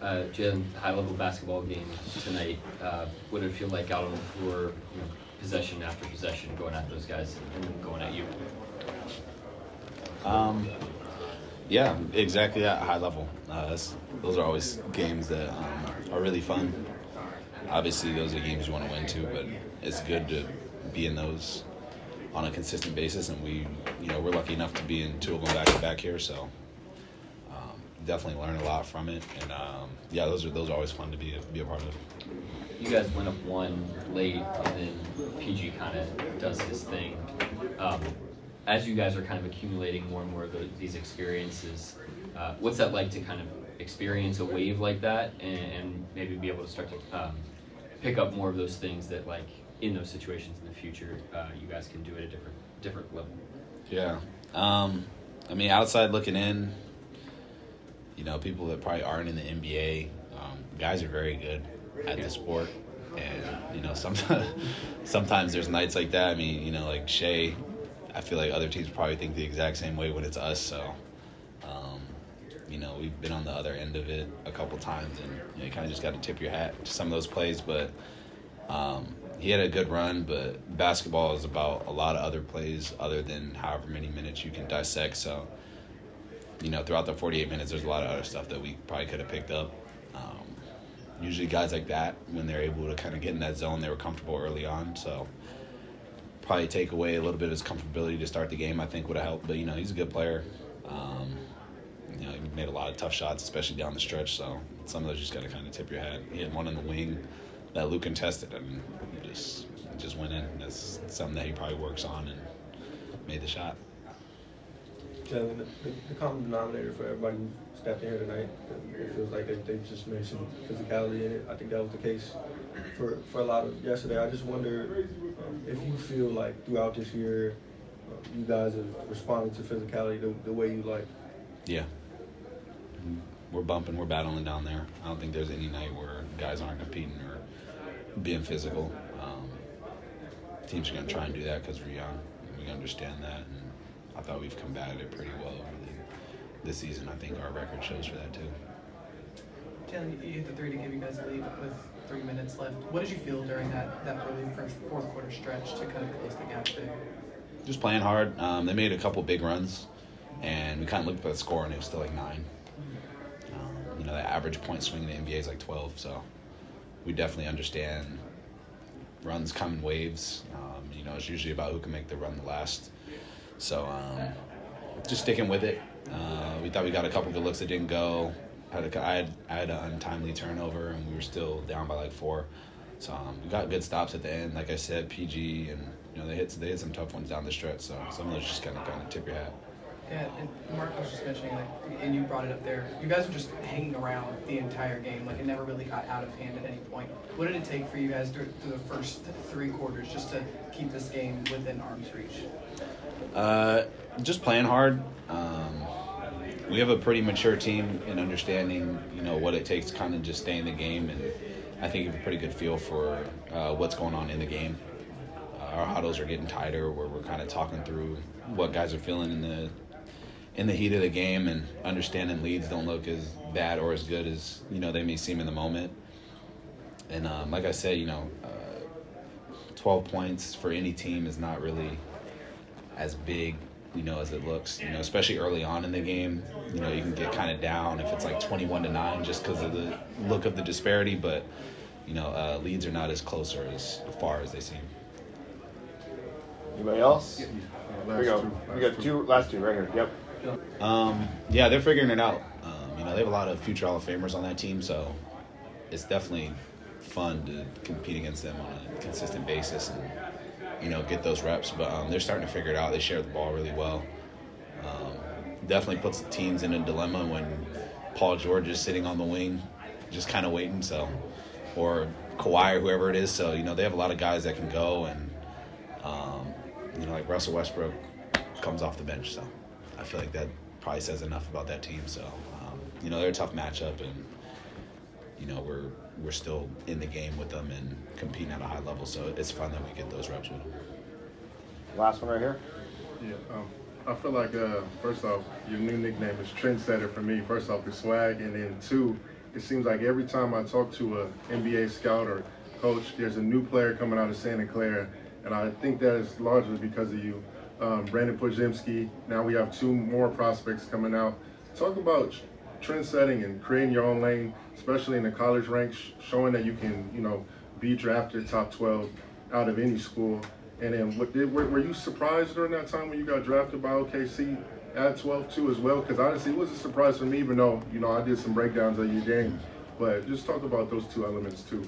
Jalen, high-level basketball game tonight. What did it feel like out on the floor, possession after possession, going at those guys and then going at you? Yeah, exactly at a high level. Those are always games that are really fun. Obviously, those are games you want to win too, but it's good to be in those on a consistent basis, and we're lucky enough to be in two of them back to back here, so definitely learn a lot from it. And those are always fun to be a part of. You guys went up one late, and then PG kind of does his thing. As you guys are kind of accumulating more and more of these experiences, what's that like to kind of experience a wave like that and maybe be able to start to pick up more of those things that, like, in those situations in the future, you guys can do at a different level? Yeah. I mean, outside looking in, people that probably aren't in the NBA, guys are very good at the sport. And, sometimes there's nights like that. I mean, like Shea, I feel like other teams probably think the exact same way when it's us. So, we've been on the other end of it a couple times, and you kind of just got to tip your hat to some of those plays. But he had a good run, but basketball is about a lot of other plays other than however many minutes you can dissect. So, throughout the 48 minutes, there's a lot of other stuff that we probably could have picked up. Usually guys like that, when they're able to kind of get in that zone, they were comfortable early on. So probably take away a little bit of his comfortability to start the game, I think would have helped. But, he's a good player. He made a lot of tough shots, especially down the stretch. So some of those just got to kind of tip your hat. He had one in the wing that Luke contested, and just went in. That's something that he probably works on and made the shot. Jalen, the common denominator for everybody who stepped in here tonight, it feels like they just made some physicality in it. I think that was the case for a lot of yesterday. I just wonder if you feel like throughout this year you guys have responded to physicality the way you like. Yeah. We're bumping, we're battling down there. I don't think there's any night where guys aren't competing or being physical. Teams are going to try and do that because we're young. We understand that, and I thought we've combated it pretty well this season. I think our record shows for that too. Jalen, you hit the three to give you guys a lead with 3 minutes left. What did you feel during that early fourth quarter stretch to kind of close the gap there? Just playing hard. They made a couple big runs, and we kind of looked at the score, and it was still like 9. The average point swing in the NBA is like 12, so we definitely understand runs come in waves. It's usually about who can make the run the last. So just sticking with it. We thought we got a couple good looks that didn't go. I had an untimely turnover, and we were still down by like 4. So we got good stops at the end. Like I said, PG, and they hit some tough ones down the stretch. So some of those just kind of tip your hat. Yeah, and Mark was just mentioning, and you brought it up there, you guys were just hanging around the entire game. It never really got out of hand at any point. What did it take for you guys through the first 3 quarters just to keep this game within arm's reach? Just playing hard. We have a pretty mature team in understanding, what it takes to kind of just stay in the game, and I think you have a pretty good feel for what's going on in the game. Our huddles are getting tighter, where we're kind of talking through what guys are feeling in the heat of the game, and understanding leads don't look as bad or as good as they may seem in the moment. And like I said, 12 points for any team is not really as big as it looks, especially early on in the game. You can get kind of down if it's like 21-9 just because of the look of the disparity, but leads are not as close or as far as they seem. Anybody else? Here we go. We got last two right here. Yep. Yeah, they're figuring it out. They have a lot of future Hall of Famers on that team, so it's definitely fun to compete against them on a consistent basis and get those reps. But they're starting to figure it out. They share the ball really well. Definitely puts the teams in a dilemma when Paul George is sitting on the wing, just kind of waiting. So, or Kawhi or whoever it is. So they have a lot of guys that can go, and like Russell Westbrook comes off the bench. So I feel like that probably says enough about that team. So they're a tough matchup, and we're still in the game with them and competing at a high level. So it's fun that we get those reps with them. Last one right here. Yeah, I feel like first off, your new nickname is Trendsetter for me. First off, the swag, and then 2, it seems like every time I talk to a NBA scout or coach, there's a new player coming out of Santa Clara, and I think that is largely because of you. Brandon Podziemski, now we have 2 more prospects coming out. Talk about trend setting and creating your own lane, especially in the college ranks, showing that you can, be drafted top 12 out of any school. And then were you surprised during that time when you got drafted by OKC at 12 too as well? Because honestly, it was a surprise for me, even though, I did some breakdowns of your game. But just talk about those 2 elements too.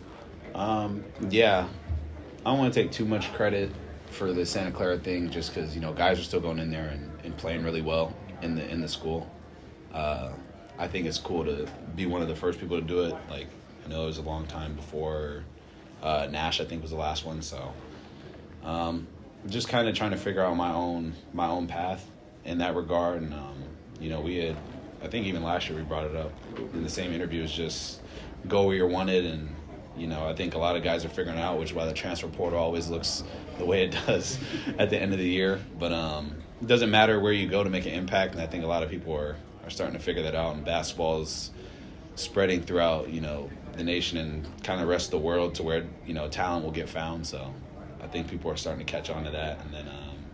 Yeah, I don't want to take too much credit for the Santa Clara thing, just because guys are still going in there and playing really well in the school. I think it's cool to be one of the first people to do it. Like, I know it was a long time before Nash, I think, was the last one. So, just kind of trying to figure out my own path in that regard. And we had, I think even last year we brought it up in the same interview, is just go where you're wanted. And I think a lot of guys are figuring it out, which is why the transfer portal always looks the way it does at the end of the year. But it doesn't matter where you go to make an impact, and I think a lot of people are starting to figure that out. And basketball is spreading throughout, the nation and kind of the rest of the world to where, talent will get found. So I think people are starting to catch on to that. And then,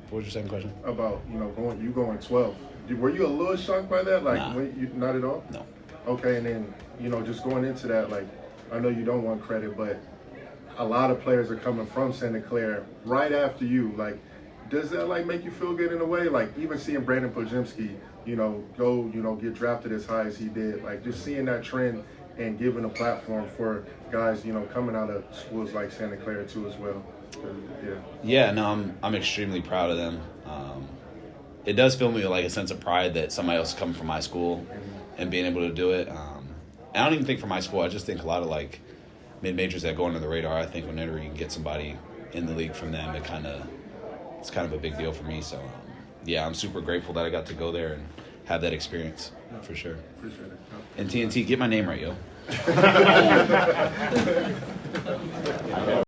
what was your second question? About, going 12. Were you a little shocked by that? Like, Nah. Not at all? No. Okay, and then, just going into that, like, I know you don't want credit, but a lot of players are coming from Santa Clara right after you. Like, does that, make you feel good in a way? Like, even seeing Brandon Podziemski, go, get drafted as high as he did. Like, just seeing that trend and giving a platform for guys, coming out of schools like Santa Clara too as well. Yeah. Yeah, no, I'm extremely proud of them. It does fill me with like a sense of pride that somebody else is coming from my school and being able to do it. I don't even think for my school. I just think a lot of like mid-majors that go under the radar. I think whenever you can get somebody in the league from them, it's kind of a big deal for me. So yeah, I'm super grateful that I got to go there and have that experience for sure. Appreciate it. And TNT, get my name right, yo.